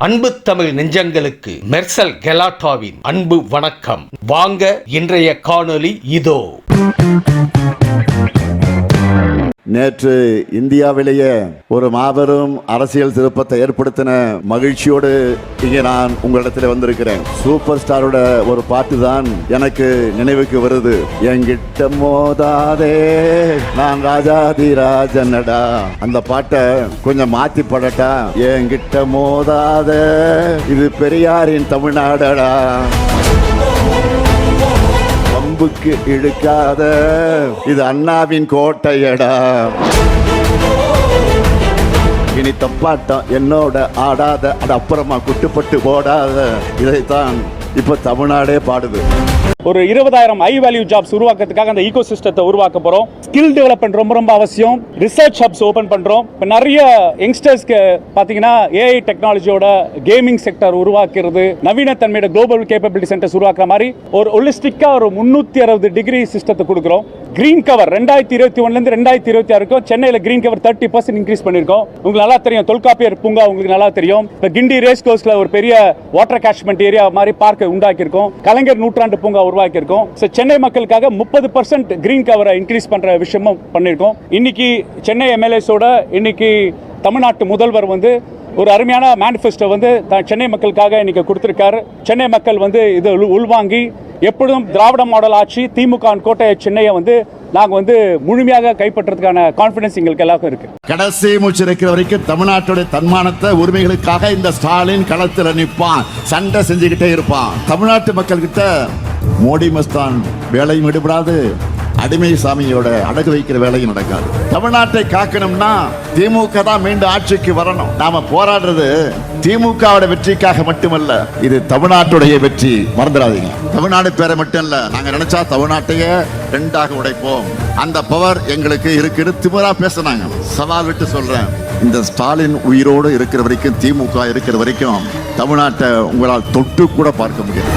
அன்பு தமிழ் நெஞ்சங்களுக்கு மெர்சல் கெலாட்டாவின் அன்பு வணக்கம். வாங்க இன்றைய காணொளி இதோ. நேற்று இந்தியாவிலேயே ஒரு மாபெரும் அரசியல் திருப்பத்தை ஏற்படுத்தின மகிழ்ச்சியோடு இங்கே நான் உங்களிடத்தில் வந்திருக்கிறேன். சூப்பர் ஸ்டாரோட ஒரு பாட்டு தான் எனக்கு நினைவுக்கு வருது. என்கிட்ட மோதாதே நான் ராஜாதி ராஜனடா. அந்த பாட்டை கொஞ்சம் மாத்தி படட்டா. என்கிட்ட மோதாத இது பெரியாரின் தமிழ்நாடடா. பம்புக்கு இழுக்காத இது அண்ணாவின் கோட்டையடா. இனி தப்பாட்டம் என்னோட ஆடாத, அது அப்புறமா குட்டுப்பட்டு ஓடாத. இதைத்தான் இப்ப தமிழ்நாடே பாடுது. ஒரு 20,000 ஹை வேல்யூ ஜாப்ஸ் உருவாக்குறதுக்காக அந்த ஈகோ சிஸ்டத்தை உருவாக்க போறோம். ஸ்கில் டெவலப்மெண்ட் ரொம்ப ரொம்ப அவசியம். ரிசர்ச் ஹப்ஸ் ஓபன் பண்றோம். இப்போ நிறைய யங்ஸ்டர்ஸ்க்கு பாத்தீங்கன்னா ஏஐ டெக்னாலஜியோட கேமிங் செக்டர் உருவாக்குறது, நவீனத்தன்மையோட குளோபல் கேப்பபிலிட்டி சென்டர்ஸ் உருவாக்குற மாதிரி ஒரு ஹோலிஸ்டிக்கா ஒரு 360 டிகிரி சிஸ்டத்தை கொடுக்குறோம். கிரீன் கவர் 2021 2026 வரைக்கும் சென்னையில் கிரீன் கவர் 30% இன்க்ரீஸ் பண்ணிருக்கோம். உங்களுக்கு நல்லா தெரியும், தொல்காப்பியர் பூங்கா உங்களுக்கு நல்லா தெரியும். இப்போ கிண்டி ரேஸ் கோர்ஸ்ல ஒரு பெரிய வாட்டர் கேட்ச்மெண்ட் ஏரியா மாதிரி பார்க் உண்டாக்கியிருக்கோம். கலைஞர் நூற்றாண்டு பூங்கா உருவாக்கியிருக்கோம். சென்னை மக்களுக்காக 30% கிரீன் கவரை இன்க்ரீஸ் பண்ற விஷயமும் பண்ணிருக்கோம். இன்னைக்கு சென்னை எம்எல்ஏஸோட இன்னைக்கு தமிழ்நாட்டு முதல்வர் ஒரு அருமையான மேனிஃபெஸ்டோ சென்னை மக்களுக்காக இன்னைக்கு கொடுத்திருக்காரு. சென்னை மக்கள் இதை உள்வாங்கி எப்பொழுதும் திராவிட மாடல் ஆட்சி திமுக கோட்டை சென்னையை நாங்க முழுமையாக கைப்பற்றதுக்கான கான்பிடன்ஸ் எங்களுக்கு எல்லாருக்கும் இருக்கு. கடைசி மூச்சு இருக்கிற வரைக்கும் தமிழ்நாட்டுடைய தன்மானத்தை உரிமைகளுக்காக இந்த ஸ்டாலின் களத்தில் நிற்பான், சண்டை செஞ்சுக்கிட்டே இருப்பான். தமிழ்நாட்டு மக்கள் கிட்ட மோடி மஸ்தான் வேலையும் ஈடுபடாது, அடிமை சாமியோட அடகு வைக்கிற வேலையும் நடக்காது. தமிழ்நாட்டை காக்கணும்னா திமுக தான் மீண்டும் ஆட்சிக்கு வரணும். நாம போராடுறது திமுகவோட வெற்றிக்காக மட்டுமல்ல, இது தமிழ்நாட்டுடைய வெற்றி. மறந்துடாதீங்க. தமிழ்நாடு பேரை மட்டும் இல்ல, நாங்க நினைச்சா தமிழ்நாட்டையே 2ஆக உடைப்போம். அந்த பவர் எங்களுக்கு இருக்குன்னு திமுறா பேசினாங்க. சவால் விட்டு சொல்றேன், இந்த ஸ்டாலின் உயிரோடு இருக்கிற வரைக்கும், திமுக இருக்கிற வரைக்கும் தமிழ்நாட்டை உங்களால் தொட்டு கூட பார்க்க முடியாது.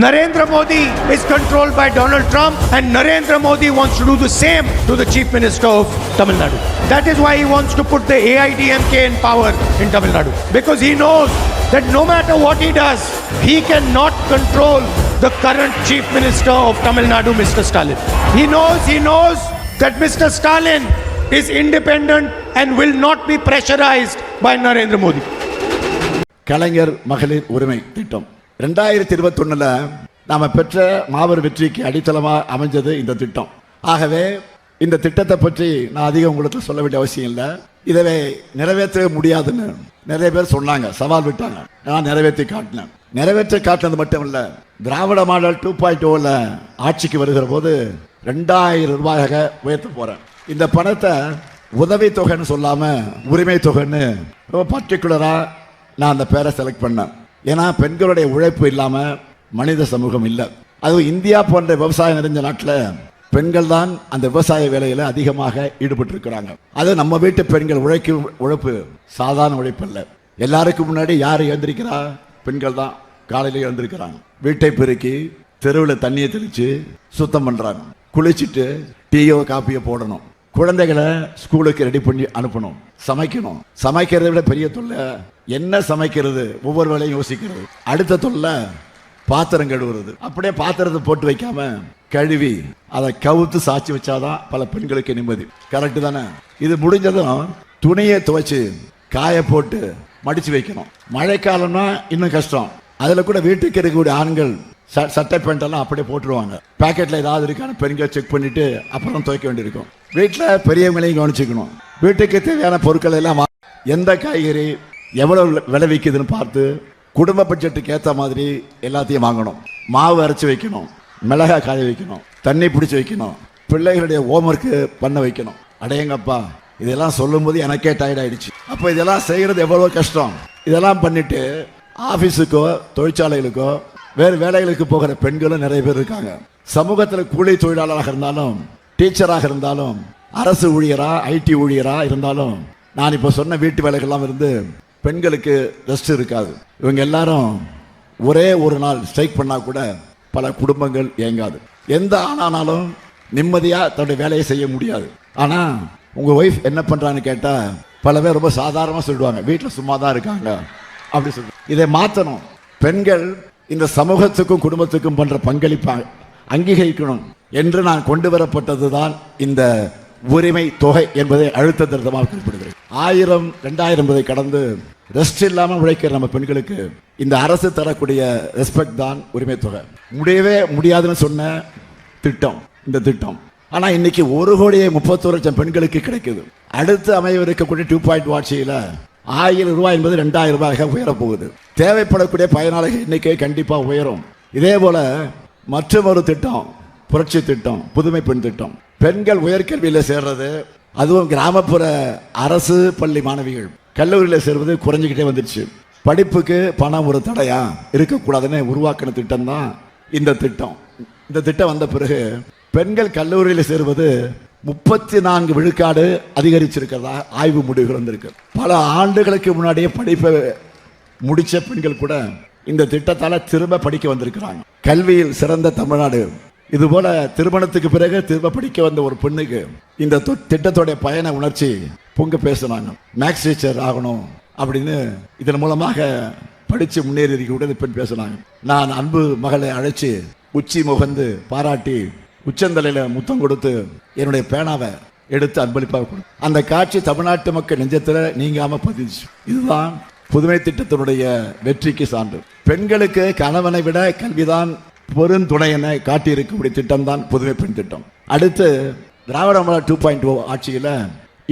Narendra Modi is controlled by Donald Trump, and Narendra Modi wants to do the same to the Chief Minister of Tamil Nadu. That is why he wants to put the AIDMK in power in Tamil Nadu, because he knows that no matter what he does, he cannot control the current Chief Minister of Tamil Nadu, Mr. Stalin. He knows that Mr. Stalin is independent and will not be pressurized by Narendra Modi. கலைஞர் மகளிர் உரிமை திட்டம் 2021 நாம பெற்ற மாபெரும் வெற்றிக்கு அடித்தளமாக அமைஞ்சது இந்த திட்டம். ஆகவே இந்த திட்டத்தை பற்றி நான் அதிகம் உங்களுக்கு சொல்ல வேண்டிய அவசியம் இல்லை. இதை நிறைவேற்ற முடியாதுன்னு நிறைய பேர் சொன்னாங்க, சவால் விட்டாங்க. நான் நிறைவேற்றி காட்டினேன். நிறைவேற்ற காட்டினது மட்டும் இல்லை, திராவிட மாடல் 2.0 ஆட்சிக்கு வருகிற போது 2000 ரூபாயாக உயர்த்த போறேன். இந்த பணத்தை உதவி தொகைன்னு சொல்லாம உரிமை தொகைன்னு ரொம்ப பர்டிகுலரா நான் அந்த பேரை செலக்ட் பண்ணேன். ஏன்னா பெண்களுடைய உழைப்பு இல்லாம மனித சமூகம் இல்லை. அதுவும் இந்தியா போன்ற விவசாயம் நிறைஞ்ச நாட்டில் பெண்கள் தான் அந்த விவசாய வேலையில அதிகமாக ஈடுபட்டு இருக்கிறாங்க. அது நம்ம வீட்டு பெண்கள் உழைக்கும் உழைப்பு சாதாரண உழைப்பு இல்லை. எல்லாருக்கும் முன்னாடி யார் எழுந்திருக்கிறா? பெண்கள் தான். காலையில எழுந்திருக்கிறாங்க, வீட்டை பெருக்கி தெருவில் தண்ணியை தெளிச்சு சுத்தம் பண்றாங்க, குளிச்சுட்டு டீயோ காப்பியோ போடணும், குழந்தைகளை ஸ்கூலுக்கு ரெடி பண்ணி அனுப்பணும், சமைக்கணும். சமைக்கிறதை விட பெரிய தொல்லை என்ன சமைக்கிறது, ஒவ்வொரு வேலையும் யோசிக்கிறது. அடுத்த தொல்லை பாத்திரம் கழுவுறது. அப்படியே பாத்திரத்தை போட்டு வைக்காம கழுவி அதை கவுத்து சாட்சி வச்சாதான் பல பெண்களுக்கு நிம்மதி. கரெக்டு தானே? இது முடிஞ்சதும் துணியை துவைச்சு காய போட்டு மடிச்சு வைக்கணும். மழைக்காலம்னா இன்னும் கஷ்டம். அதுல கூட வீட்டுக்கு இருக்கக்கூடிய ஆண்கள் சட்டை பேண்ட் எல்லாம் அப்படியே போட்டுருவாங்க. பேக்கெட்ல ஏதாவது இருக்கான பெண்கள் செக் பண்ணிட்டு அப்புறம் துவைக்க வேண்டியிருக்கும். வீட்டில் பெரியவங்களையும் கவனிச்சுக்கணும். வீட்டுக்கு தேவையான பொருட்கள் எல்லாம் எந்த காய்கறி எவ்வளவு விலை விற்குதுன்னு பார்த்து குடும்ப பட்ஜெட்டுக்கு ஏற்ற மாதிரி எல்லாத்தையும் வாங்கணும். மாவு அரைச்சி வைக்கணும், மிளகாய் காய வைக்கணும், தண்ணி பிடிச்சி வைக்கணும், பிள்ளைகளுடைய ஹோம்ஒர்க்கு பண்ண வைக்கணும். அடையங்கப்பா, இதெல்லாம் சொல்லும் போது எனக்கே டயர்ட் ஆயிடுச்சு. அப்போ இதெல்லாம் செய்யறது எவ்வளோ கஷ்டம். இதெல்லாம் பண்ணிட்டு ஆஃபீஸுக்கோ தொழிற்சாலைகளுக்கோ வேறு வேலைகளுக்கு போகிற பெண்களும் நிறைய பேர் இருக்காங்க. சமூகத்தில் கூலி தொழிலாளராக இருந்தாலும், டீச்சராக இருந்தாலும், அரசு ஊழியரா ஐடி ஊழியரா இருந்தாலும், நான் இப்போ சொன்ன வீட்டு வேலைகள்லாம் இருந்து பெண்களுக்கு ரெஸ்ட் இருக்காது. இவங்க எல்லாரும் ஒரே ஒரு நாள் ஸ்ட்ரைக் பண்ணா கூட பல குடும்பங்கள் இயங்காது. எந்த ஆனாலும் நிம்மதியாக தன்னுடைய வேலையை செய்ய முடியாது. ஆனால் உங்கள் ஒய்ஃப் என்ன பண்ணுறான்னு கேட்டால் பல பேர் ரொம்ப சாதாரணமாக சொல்லிடுவாங்க, வீட்டில் சும்மா தான் இருக்காங்க அப்படி சொல்லி இதை மாற்றணும். பெண்கள் இந்த சமூகத்துக்கும் குடும்பத்துக்கும் பண்ற பங்களிப்பை அங்கீகரிக்கணும் என்று நான் கொண்டு வரப்பட்டதுதான் இந்த உரிமை தொகை என்பதை அழுத்த திருத்தமாக குறிப்பிடுகிறேன். 1000 2000 என்பதை கடந்து ரெஸ்ட் இல்லாமல் உழைக்கிற நம்ம பெண்களுக்கு இந்த அரசு தரக்கூடிய ரெஸ்பெக்ட் தான் உரிமை தொகை. முடியவே முடியாதுன்னு சொன்ன திட்டம் இந்த திட்டம். ஆனா இன்னைக்கு 1,31,00,000 பெண்களுக்கு கிடைக்குது. அடுத்து அமையவிருக்கக்கூடிய 2.0 ஆட்சியில் 1000 ரூபாய் என்பது 2000 ரூபாயாக உயரப்போகுது. தேவைப்படக்கூடிய பயனாளிகள் எண்ணிக்கை கண்டிப்பா உயரும். இதே போல மற்றொரு திட்டம் புரட்சி திட்டம், புதுமை பெண் திட்டம். பெண்கள் உயர்கல்வியில் சேர்றது, அதுவும் கிராமப்புற அரசு பள்ளி மாணவிகள் கல்லூரியில் சேர்வது குறைஞ்சிக்கிட்டே வந்துடுச்சு. படிப்புக்கு பணம் ஒரு தடையா இருக்கக்கூடாதுன்னு உருவாக்கின திட்டம் தான் இந்த திட்டம். இந்த திட்டம் வந்த பிறகு பெண்கள் கல்லூரியில் சேருவது 34 விழுக்காடு அதிகரிச்சிருக்கிறதா ஆய்வு முடிவுகள் வந்திருக்கு. பல ஆண்டுகளுக்கு முன்னாடியே படிப்பை முடிச்ச பெண்கள் கூட இந்த திட்டத்தால திரும்ப படிக்க வந்திருக்கிறாங்க. கல்வியில் சிறந்த தமிழ்நாடு. இது போல திருமணத்துக்கு பிறகு திரும்ப படிக்க வந்த ஒரு பெண்ணுக்கு இந்த திட்டத்தோடைய பயண உணர்ச்சி பொங்க பேசுனாங்க. மேக்ஸ் டீச்சர் ஆகணும் அப்படின்னு இதன் மூலமாக படிச்சு முன்னேறி கூட பெண் பேசுனாங்க. நான் அன்பு மகளை அழைச்சி உச்சி முகந்து பாராட்டி உச்சந்தலையில முத்தம் கொடுத்து என்னுடைய பேனாவை எடுத்து அன்பளிப்பாக கொடு. அந்த காட்சி தமிழ்நாட்டு மக்கள் நெஞ்சத்தில் நீங்காம பதிச்சு. இதுதான் புதுமை திட்டத்தினுடைய வெற்றிக்கு சான்று. பெண்களுக்கு கணவனை விட கல்விதான் பெருந்துணை என காட்டியிருக்கக்கூடிய திட்டம் தான் புதுமை பெண் திட்டம். அடுத்து திராவிட மாடல் 2.0 ஆட்சியில்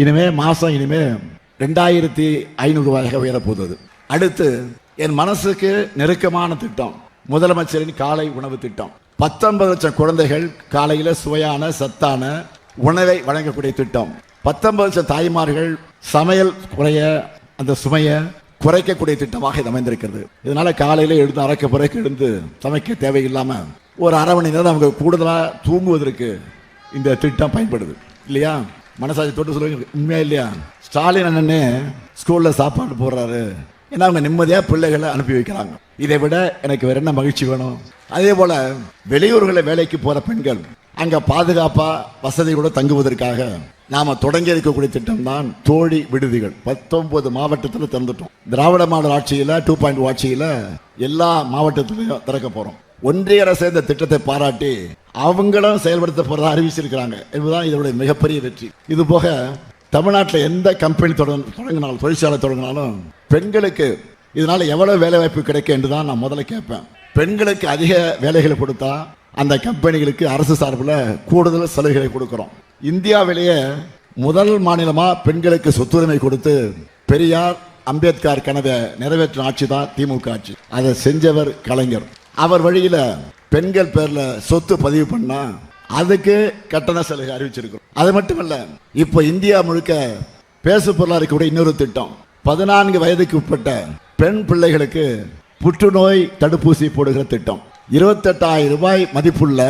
இனிமே மாசம் 2500 ரூபாயாக உயரப்போகுது. அடுத்து என் மனசுக்கு நெருக்கமான திட்டம் முதலமைச்சரின் காலை உணவு திட்டம். 19 லட்சம் குழந்தைகள் காலையில சுவையான சத்தான உணவை வழங்கக்கூடிய திட்டம். 19 லட்சம் தாய்மார்கள் சமையல் குறைய அந்த சுமையை குறைக்கக்கூடிய திட்டமாக இது அமைந்திருக்கிறது. இதனால காலையில எழுந்து அரைக்க பிறகு எழுந்து சமைக்க தேவையில்லாம ஒரு அரை மணி நேரம் அவங்க கூடுதலா தூங்குவதற்கு இந்த திட்டம் பயன்படுது இல்லையா? மனசாட்சி தொட்டு சொல்லுங்க, உண்மையா இல்லையா? ஸ்டாலின் அண்ணனே ஸ்கூல்ல சாப்பாடு போடுறாரு, ஏன்னா அவங்க நிம்மதியா பிள்ளைகளை அனுப்பி வைக்கிறாங்க. இதை விட எனக்கு வேற என்ன மகிழ்ச்சி வேணும்? அதே போல வெளியூர்களில் வேலைக்கு போற பெண்கள் அங்க பாதுகாப்பா வசதியோட தங்குவதற்காக நாம தொடங்கி இருக்கக்கூடிய திட்டம் தான் தோழி விடுதிகள். 19 மாவட்டத்தில் திறந்துட்டோம். திராவிட மாடல் ஆட்சியில் 2.0 ஆட்சியில் எல்லா மாவட்டத்திலையும் திறக்க போறோம். ஒன்றிய அரசு இந்த திட்டத்தை பாராட்டி அவங்களும் செயல்படுத்த போறதா அறிவிச்சிருக்கிறாங்க என்பதுதான் இதனுடைய மிகப்பெரிய வெற்றி. இது போக தமிழ்நாட்டில் எந்த கம்பெனி தொடங்கினாலும் தொழிற்சாலை தொடங்கினாலும் பெண்களுக்கு இதனால எவ்வளவு வேலை வாய்ப்பு கிடைக்கும் என்று தான் நான் முதல்ல கேட்பேன். பெண்களுக்கு அதிக வேலைகளை கொடுத்தா அந்த கம்பெனிகளுக்கு அரசு சார்பில் கூடுதல் சலுகைகளை கொடுக்கிறோம். இந்தியாவிலேயே முதல் மாநிலமா பெண்களுக்கு சொத்துரிமை கொடுத்து பெரியார் அம்பேத்கர் கனவை நிறைவேற்றின ஆட்சி தான் திமுக ஆட்சி. அதை செஞ்சவர் கலைஞர். அவர் வழியில பெண்கள் பேர்ல சொத்து பதிவு பண்ணா அதுக்கு கட்டண சலுகை அறிவிச்சிருக்கிறோம். அது மட்டுமல்ல, இப்போ இந்தியா முழுக்க பேசு பொருளாக கூட இன்னொரு திட்டம். 14 வயதுக்கு உட்பட்ட பெண் பிள்ளைகளுக்கு புற்றுநோய் தடுப்பூசி போடுகிற திட்டம். 28,000 ரூபாய் மதிப்புள்ள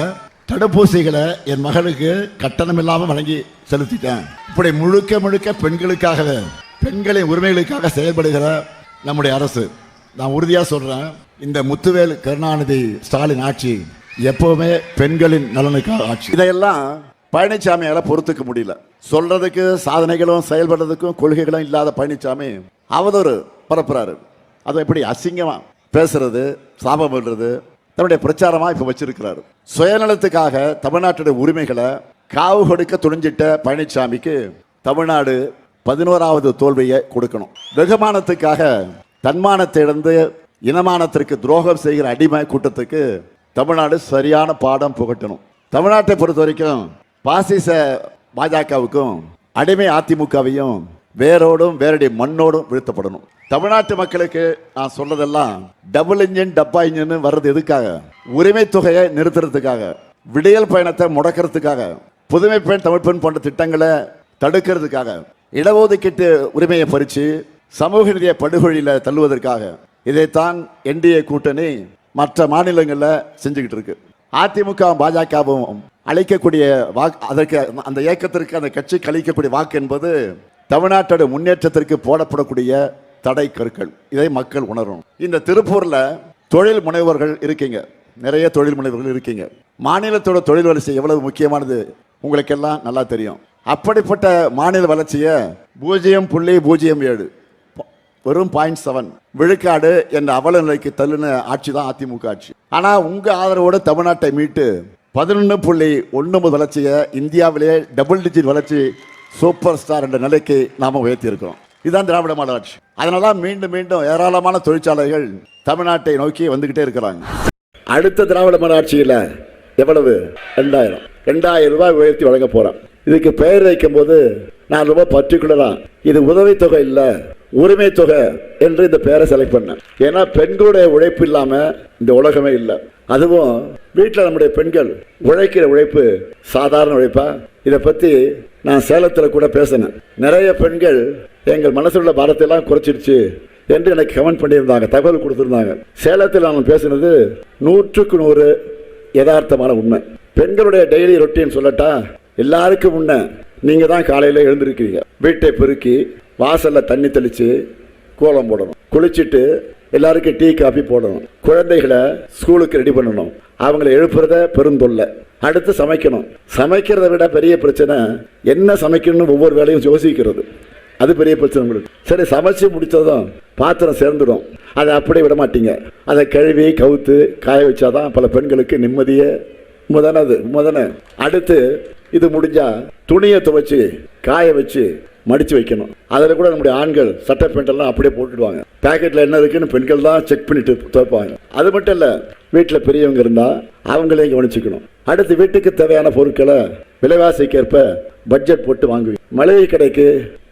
தடுப்பூசிகளை என் மகளுக்கு கட்டணம் இல்லாமல் வழங்கி செலுத்திட்டேன். இப்படி முழுக்க முழுக்க பெண்களுக்காகவே பெண்களின் உரிமைகளுக்காக செயல்படுகிற நம்முடைய அரசு. நான் உறுதியாக சொல்றேன், இந்த முத்துவேல் கருணாநிதி ஸ்டாலின் ஆட்சி எப்பவுமே பெண்களின் நலனுக்காக ஆட்சி. இதையெல்லாம் பழனிசாமியால பொறுத்துக்க முடியல. சொல்றதுக்கு சாதனைகளும் செயல்படுறதுக்கும் கொள்கைகளும் இல்லாத பழனிசாமி அவதூறு பரப்புறாரு. அது எப்படி அசிங்கமா பேசுறது, சாபம் விடுறது தன்னுடைய பிரச்சாரமா இப்ப வச்சிருக்கிறாரு. சுயநலத்துக்காக தமிழ்நாட்டுடைய உரிமைகளை காவு கொடுக்க துணிஞ்சிட்ட பழனிசாமிக்கு தமிழ்நாடு 11வது தோல்வியை கொடுக்கணும். வெகுமானத்துக்காக தன்மானத்தை இழந்து இனமானத்திற்கு துரோகம் செய்கிற அடிமை கூட்டத்துக்கு தமிழ்நாடு சரியான பாடம் புகட்டணும். தமிழ்நாட்டை பொறுத்த வரைக்கும் பாசிச பாஜகவுக்கும் அடிமை அதிமுகவையும் வேரோடும் வேரடி மண்ணோடும் வீழ்த்தப்படணும். தமிழ்நாட்டு மக்களுக்கு நான் சொல்றதெல்லாம் டபுள் இன்ஜின் டப்பா இன்ஜின் வர்றது எதுக்காக? உரிமை தொகையை நிறுத்துறதுக்காக, விடியல் பயணத்தை முடக்கிறதுக்காக, புதுமை பெண் தமிழ் பெண் போன்ற திட்டங்களை தடுக்கிறதுக்காக, இடஒதுக்கீட்டு உரிமையை பறிச்சு சமூக நீதியை படுகொழியில தள்ளுவதற்காக இதைத்தான் என்டிஏ கூட்டணி மற்ற மாநிலங்களில் செஞ்சுக்கிட்டு இருக்கு. அதிமுக பாஜகவும் அளிக்கக்கூடிய வாக்கு, அதற்கு அந்த இயக்கத்திற்கு அந்த கட்சிக்கு அளிக்கக்கூடிய வாக்கு என்பது தமிழ்நாட்டோட முன்னேற்றத்திற்கு போடப்படக்கூடிய தடை கற்கள். இதை மக்கள் உணரணும். இந்த திருப்பூர்ல தொழில் முனைவர்கள் இருக்கீங்க, நிறைய தொழில் முனைவர்கள் இருக்கீங்க. மாநிலத்தோட தொழில் வளர்ச்சி எவ்வளவு முக்கியமானது உங்களுக்கெல்லாம் நல்லா தெரியும். அப்படிப்பட்ட மாநில வளர்ச்சியை 0.07 வெறும் 0.7 விழுக்காடு என்ற அவல நிலைக்கு தள்ளின ஆட்சி தான் அதிமுக ஆட்சி. ஆனால் உங்கள் ஆதரவோடு தமிழ்நாட்டை மீட்டு 11.9 வளர்ச்சியை இந்தியாவிலேயே டபுள் டிஜிட் வளர்ச்சி சூப்பர் ஸ்டார் என்ற நிலைக்கு நாம் உயர்த்தியிருக்கிறோம். இதுதான் திராவிட மாடல் ஆட்சி. அதனால மீண்டும் மீண்டும் ஏராளமான தொழிற்சாலைகள் தமிழ்நாட்டை நோக்கி வந்துக்கிட்டே இருக்கிறாங்க. அடுத்த திராவிட மாடல் ஆட்சியில் எவ்வளவு? 2000 ரூபாய் உயர்த்தி வழங்க போகிறோம். இதுக்கு பெயர் வைக்கும் போது நான் ரொம்ப பர்டிகுலராக இது உதவித்தொகை இல்லை, உரிமை தொகை என்று இந்த பெயரை செலக்ட் பண்ணேன். ஏன்னா பெண்களுடைய உழைப்பு இல்லாமல் இந்த உலகமே இல்லை. அதுவும் வீட்டில் நம்முடைய பெண்கள் உழைக்கிற உழைப்பு சாதாரண உழைப்பா? இதை பற்றி நான் சேலத்தில் கூட பேசினேன். நிறைய பெண்கள் எங்கள் மனசில் உள்ள பாரத்தையெல்லாம் குறைச்சிடுச்சு என்று எனக்கு கமெண்ட் பண்ணியிருந்தாங்க, தகவல் கொடுத்துருந்தாங்க. சேலத்தில் நான் பேசினது 100க்கு 100 யதார்த்தமான உண்மை. பெண்களுடைய டெய்லி ரொட்டீன் சொல்லட்டா, எல்லாருக்கும் முன்ன நீங்கள் தான் காலையில் எழுந்திருக்கிறீங்க. வீட்டை பெருக்கி வாசலில் தண்ணி தெளித்து கோலம் போடணும், குளிச்சுட்டு எல்லாருக்கும் டீ காஃபி போடணும், குழந்தைகளை ஸ்கூலுக்கு ரெடி பண்ணணும், அவங்கள எழுப்புறத பெருந்தொல்லை. அடுத்து சமைக்கணும். சமைக்கிறத விட பெரிய பிரச்சனை என்ன சமைக்கணும்னு ஒவ்வொரு வேலையும் யோசிக்கிறது. அது பெரிய பிரச்சனை உங்களுக்கு. சரி, சமைச்சு முடித்ததும் பாத்திரம் சேர்ந்துடும், அதை அப்படியே விட மாட்டீங்க. அதை கழுவி கவுத்து காய வச்சாதான் பல பெண்களுக்கு நிம்மதியே முதன. அடுத்து இது முடிஞ்சா துணியை துவைச்சு காய வச்சு மடித்து வைக்கணும். அதில் கூட நம்முடைய ஆண்கள் சட்டை பேண்டெல்லாம் அப்படியே போட்டுடுவாங்க. பேக்கெட்டில் என்ன இருக்குன்னு பெண்கள் தான் செக் பண்ணிட்டு துவைப்பாங்க. அது மட்டும் இல்லை, வீட்டில் பெரியவங்க இருந்தால் அவங்களையும் கவனிச்சுக்கணும். அடுத்து வீட்டுக்கு தேவையான பொருட்களை விலைவாசிக்கேற்ப பட்ஜெட் போட்டு வாங்குவீங்க. மளிகை கடைக்கு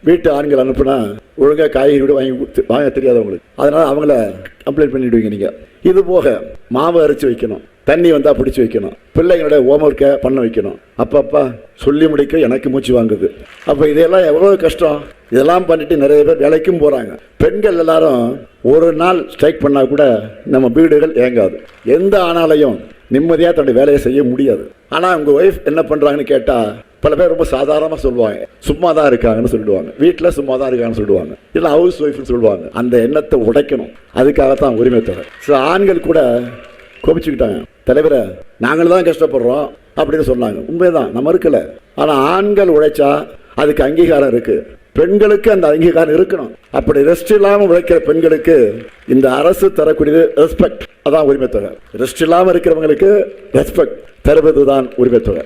வீட்டு ஆண்கள் அனுப்புனா ஒழுங்காக காய்கறி கூட வாங்க தெரியாதவங்களுக்கு, அதனால் அவங்கள கம்ப்ளைண்ட் பண்ணிவிடுவீங்க நீங்கள். இது போக மாவு அரைச்சி வைக்கணும், தண்ணி வந்தால் பிடிச்சி வைக்கணும், பிள்ளைங்களோட ஹோம்ஒர்க்கை பண்ண வைக்கணும். அப்பப்பா சொல்லி முடிக்க எனக்கு மூச்சு வாங்குது. அப்போ இதெல்லாம் எவ்வளோ கஷ்டம். இதெல்லாம் பண்ணிட்டு நிறைய பேர் வேலைக்கும் போகிறாங்க. பெண்கள் எல்லாரும் ஒரு நாள் ஸ்ட்ரைக் பண்ணால் கூட நம்ம வீடுகள் இயங்காது. எந்த ஆனாலையும் நிம்மதியாக தன்னுடைய வேலையை செய்ய முடியாது. ஆனால் உங்கள் ஒய்ஃப் என்ன பண்ணுறாங்கன்னு கேட்டால் பல பேர் ரொம்ப சாதாரணமாக சொல்லுவாங்க, சும்மா தான் இருக்காங்கன்னு சொல்லிடுவாங்க, வீட்டில் சும்மா தான் இருக்காங்கன்னு சொல்லிடுவாங்க, இல்லை ஹவுஸ் ஒய்ஃப்னு சொல்லுவாங்க. அந்த எண்ணத்தை உடைக்கணும். அதுக்காகத்தான் உரிமை தொகை. சில ஆண்கள் கூட கோபிச்சுக்கிட்டாங்க, தலைவரை நாங்கள் தான் கஷ்டப்படுறோம் அப்படின்னு சொன்னாங்க. உண்மைதான், நம்ம இருக்கலை. ஆனால் ஆண்கள் உழைச்சா அதுக்கு அங்கீகாரம் இருக்குது. பெண்களுக்கு அந்த அங்கீகாரம் இருக்கணும். அப்படி ரெஸ்ட் இல்லாமல் உழைக்கிற பெண்களுக்கு இந்த அரசு தரக்கூடியது ரெஸ்பெக்ட். அதான் உரிமை தொகை. ரெஸ்ட் இல்லாமல் இருக்கிறவங்களுக்கு ரெஸ்பெக்ட் தருவது தான் உரிமை தொகை.